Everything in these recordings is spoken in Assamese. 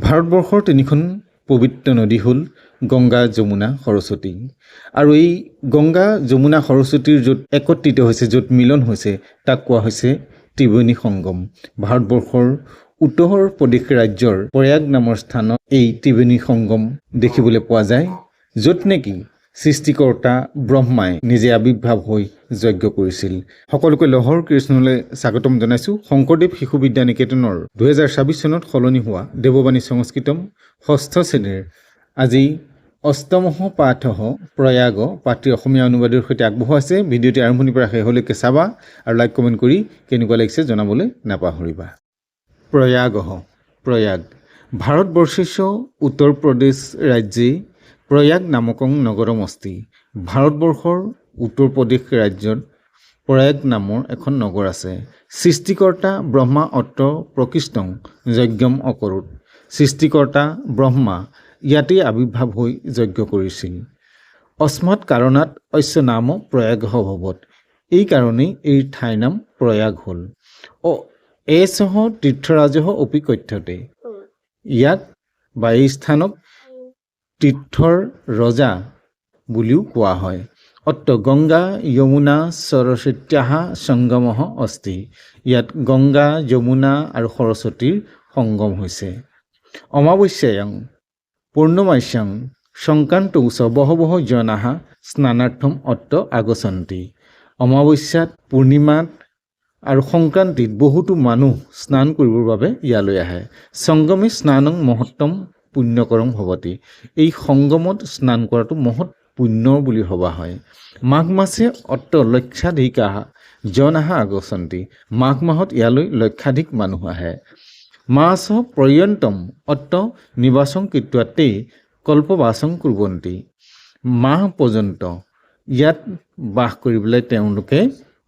ভাৰতবৰ্ষৰ তিনিখন পবিত্ৰ নদী হ'ল গংগা, যমুনা, সৰস্বতী। আৰু এই গংগা, যমুনা, সৰস্বতীৰ য'ত একত্ৰিত হৈছে, য'ত মিলন হৈছে, তাক কোৱা হৈছে ত্ৰিবেণী সংগম। ভাৰতবৰ্ষৰ উত্তৰ প্ৰদেশ ৰাজ্যৰ প্ৰয়াগ নামৰ স্থানত এই ত্ৰিবেণী সংগম দেখিবলৈ পোৱা যায়, য'ত নেকি সৃষ্টিকৰ্তা ব্ৰহ্মাই নিজে আৱিৰ্ভাৱ হৈ যজ্ঞ কৰিছিল। সকলোকে লহৰ কৃষ্ণলৈ স্বাগতম জনাইছোঁ। শংকৰদেৱ শিশু বিদ্যা নিকেতনৰ 2026 চনত সলনি হোৱা দেৱবাণী সংস্কৃতম ষষ্ঠ শ্ৰেণীৰ আজি অষ্টমহ পাঠহ প্ৰয়াগ পাঠ্য অসমীয়া অনুবাদৰ সৈতে আগবঢ়োৱা আছে। ভিডিঅ'টি আৰম্ভণিৰ পৰা শেষলৈকে চাবা আৰু লাইক কমেণ্ট কৰি কেনেকুৱা লাগিছে জনাবলৈ নাপাহৰিবা। প্ৰয়াগ ভাৰতবৰ্ষস্য উত্তৰ প্ৰদেশ ৰাজ্যে প্ৰয়াগ নামকং নগৰম অস্তি। ভাৰতবৰ্ষৰ উত্তৰ প্ৰদেশ ৰাজ্যত প্ৰয়াগ নামৰ এখন নগৰ আছে। সৃষ্টিকৰ্তা ব্ৰহ্মা অত্ৰ প্ৰকৃষ্টং যজ্ঞম অকৰোত। সৃষ্টিকৰ্তা ব্ৰহ্মা ইয়াতেই আৱিৰ্ভাৱ হৈ যজ্ঞ কৰিছিল। অস্মাৎ কাৰণাত অস্য নাম প্ৰয়াগ ভৱত। এই কাৰণেই এই ঠাইৰ নাম প্ৰয়াগ হ'ল। এছহ তীৰ্থৰাজহ অপি কথ্যতে। ইয়াক বা এই স্থানক তীৰ্থৰ ৰজা বুলিও কোৱা হয়। অত্ৰ গংগা যমুনা সৰস্বত্যাহ সংগমঃ অস্তি। ইয়াত গংগা, যমুনা আৰু সৰস্বতীৰ সংগম হৈছে। অমাৱস্যায়াং পূৰ্ণমাস্যাং সংক্ৰান্তৌ চ বহবহ জনাঃ স্নানাৰ্থম অত্ৰ আগচ্ছন্তি। অমাৱস্যাত, পূৰ্ণিমাত আৰু সংক্ৰান্তিত বহুতো মানুহ স্নান কৰিবৰ বাবে ইয়ালৈ আহে। সংগমে স্নানং মহত্তম পুণ্যকৰং ভৱতি। এই সংগমত স্নান কৰাটো মহৎ পুণ্য বুলি ভবা হয়। মাঘ মাছে অত্ৰ লক্ষাধিকাঃ জনাঃ আগচ্ছন্তি। মাঘ মাহত ইয়ালৈ লক্ষাধিক মানুহ আহে। মাস পৰ্যন্তম অত্ৰ নিবাসং কৃত্বা তে কল্পবাসং কুৰ্বন্তি। মাহ পৰ্যন্ত ইয়াত বাস কৰিবলৈ তেওঁলোকে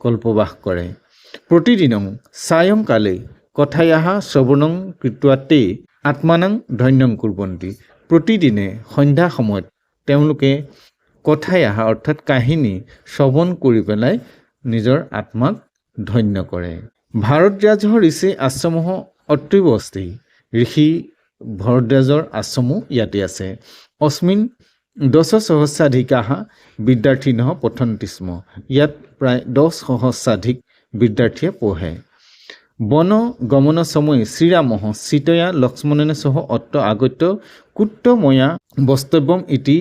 কল্পবাস কৰে। প্ৰতিদিনং সায়ংকালে কথায়াঃ শ্ৰৱণং কৃত্বা তে আত্মানং ধন্যং কুৰ্বন্তি। প্ৰতিদিনে সন্ধ্যা সময়ত তেওঁলোকে কথায়াঃ অৰ্থাৎ কাহিনী শ্ৰৱণ কৰি পেলাই নিজৰ আত্মাক ধন্য কৰে। ভাৰদ্বাজৰ ঋষি আশ্ৰমঃ অত্ৰৈব অস্তি। ঋষি ভৰদ্বাজৰ আশ্ৰমো ইয়াতে আছে। অস্মিন 10 সহস্ৰাধিকাঃ বিদ্যাৰ্থিনঃ পঠন্তি স্ম। ইয়াত প্ৰায় 10 সহস্ৰাধিক বিদ্যাৰ্থীয়ে পঢ়ে। বন গমন সময়ে শ্ৰীৰামঃ সীতয়া লক্ষ্মণেন সহ অত্ৰ আগত্য কুত্ৰ ময়া বস্তব্যম ইতি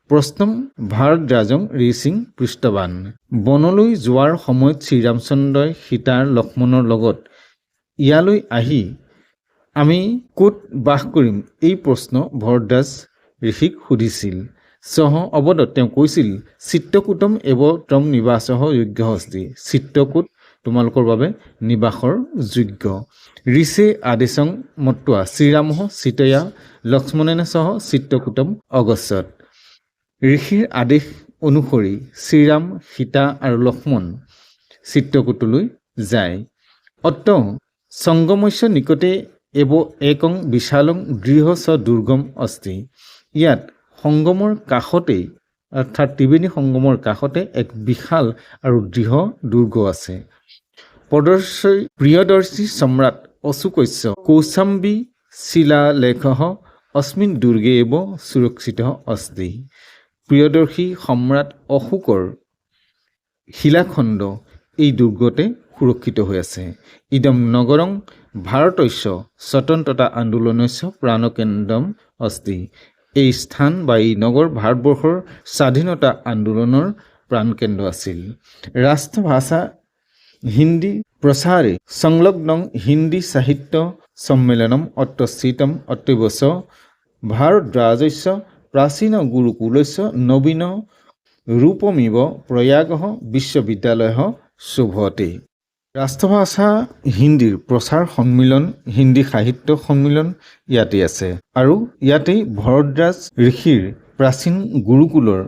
প্ৰশ্নম ভাৰদ্বাজং ঋষিং পৃষ্ঠৱান। বনলৈ যোৱাৰ সময়ত শ্ৰীৰামচন্দ্ৰই সীতাৰ লক্ষ্মণৰ লগত ইয়ালৈ আহি আমি ক'ত বাস কৰিম এই প্ৰশ্ন ভৰদ্বাজ ঋষিক সুধিছিল। সহ অৱদত তেওঁ কৈছিল চিত্ৰকূটম এব তম নিবাসহ যোগ্য অস্তি। চিত্ৰকূট তোমালোকৰ বাবে নিবাসৰ যোগ্য। ঋষে আদেশং মত্ত্বা শ্ৰীৰামঃ সীতয়া লক্ষ্মণেন সহ চিত্ৰকূটম অগচ্ছত। ঋষিৰ আদেশ অনুসৰি শ্ৰীৰাম, সীতা আৰু লক্ষ্মণ চিত্ৰকূটলৈ যায়। অত্ৰ সংগমস্য নিকটে এব একং বিশালং দৃঢ় চ দুৰ্গম অস্তি। ইয়াত সংগমৰ কাষতেই অৰ্থাৎ ত্ৰিবেণী সংগমৰ কাষতে এক বিশাল আৰু দৃঢ় দুৰ্গ আছে। প্ৰিয়দৰ্শী সম্ৰাট অশোকস্য কৌশাম্বী শিলালেখঃ অস্মিন দুৰ্গে এব সুৰক্ষিত অস্তি। প্ৰিয়দৰ্শী সম্ৰাট অশোকৰ শিলাখণ্ড এই দুৰ্গতে সুৰক্ষিত হৈ আছে। ইদম নগৰং ভাৰতস্য স্বতন্ত্ৰতা আন্দোলনস্য প্ৰাণকেন্দ্ৰম অস্তি। এই স্থান বা এই নগৰ ভাৰতবৰ্ষৰ স্বাধীনতা আন্দোলনৰ প্ৰাণকেন্দ্ৰ আছিল। ৰাষ্ট্ৰভাষা হিন্দী প্ৰচাৰে সংলগ্নং হিন্দী সাহিত্য সন্মিলনম অত্ৰ স্থিতম অত্ৰৈব চ ভাৰদ্বাজস্য প্ৰাচীন গুৰুকুলস্য নবীন ৰূপমিব প্ৰয়াগঃ বিশ্ববিদ্যালয়ঃ শোভতে। ৰাষ্ট্ৰভাষা হিন্দীৰ প্ৰচাৰ সন্মিলন, হিন্দী সাহিত্য সন্মিলন ইয়াতে আছে আৰু ইয়াতেই ভৰদ্বাজ ঋষিৰ প্ৰাচীন গুৰুকুলৰ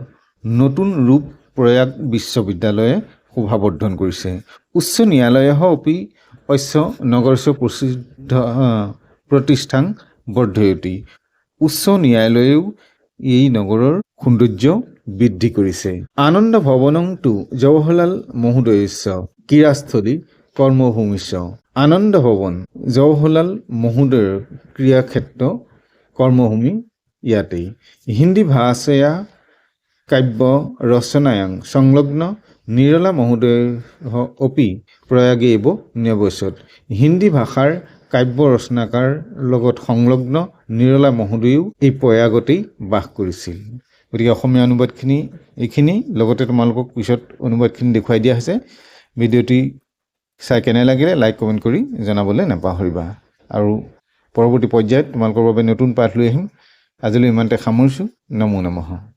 নতুন ৰূপ প্ৰয়াগ বিশ্ববিদ্যালয়ে শোভাবৰ্ধন কৰিছে। উচ্চ ন্যায়ালয়ঃ অপি অস্য নগৰস্য প্ৰতিষ্ঠাং বৰ্ধয়তি। উচ্চ ন্যায়ালয়েও এই নগৰৰ সৌন্দৰ্য বৃদ্ধি কৰিছে। আনন্দ ভৱনং তু জৱাহৰলাল মহোদয়স্য ক্ৰীড়াস্থলী কৰ্মভূমিস্য। আনন্দ ভৱন জৱাহৰলাল মহোদয়ৰ ক্ৰীড়াক্ষেত্ৰ কৰ্মভূমি ইয়াতেই। হিন্দী ভাষয়া কাব্য ৰচনায়াং সংলগ্ন নিৰলা মহোদয় অপি প্ৰয়াগে এব ন্যবস্যত। হিন্দী ভাষাৰ কাব্য ৰচনাকাৰ লগত সংলগ্ন নিৰলা মহোদয়ো এই প্ৰয়াগতেই বাস কৰিছিল। গতিকে অসমীয়া অনুবাদখিনি এইখিনি, লগতে তোমালোকক পিছত অনুবাদখিনি দেখুৱাই দিয়া হৈছে। ভিডিঅ'টি চাই কেনে লাগিলে লাইক কমেণ্ট কৰি জনাবলৈ নাপাহৰিবা। আৰু পৰৱৰ্তী পৰ্যায়ত তোমালোকৰ বাবে নতুন পাঠ লৈ আহিম। আজিলৈ ইমানতে সামৰিছোঁ। নমো নমঃ।